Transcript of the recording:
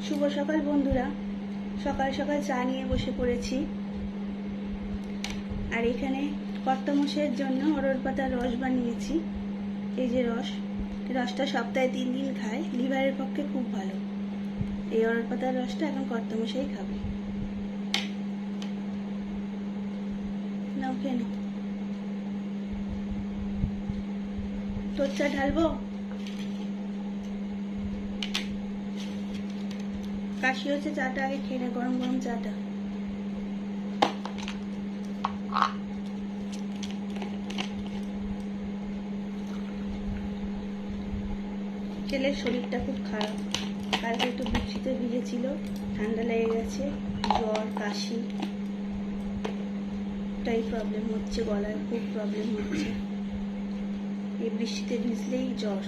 শুভ সকাল বন্ধুরা। সকাল সকাল চা নিয়ে বসে পড়েছি। আর এখানে কর্তামশাইয়ের জন্য অরহর পাতার রস বানিয়েছি। এই যে রসটা সপ্তাহে 3 দিন খায়, লিভারের পক্ষে খুব ভালো। এই অরহর পাতার রসটা এখন কর্তামশাই খাবে। নাও খেয়ে নাও। তোর চা ঢালবো? কাশি হচ্ছে, চাটা আগে খেয়ে নে, গরম গরম চাটা। ছেলের শরীরটা খুব খারাপ, কালকে একটু বৃষ্টিতে ভিজেছিল, ঠান্ডা লেগে গেছে, জ্বর কাশি তাই প্রবলেম হচ্ছে, গলায় খুব প্রবলেম হচ্ছে। এই বৃষ্টিতে ভিজলেই জ্বর।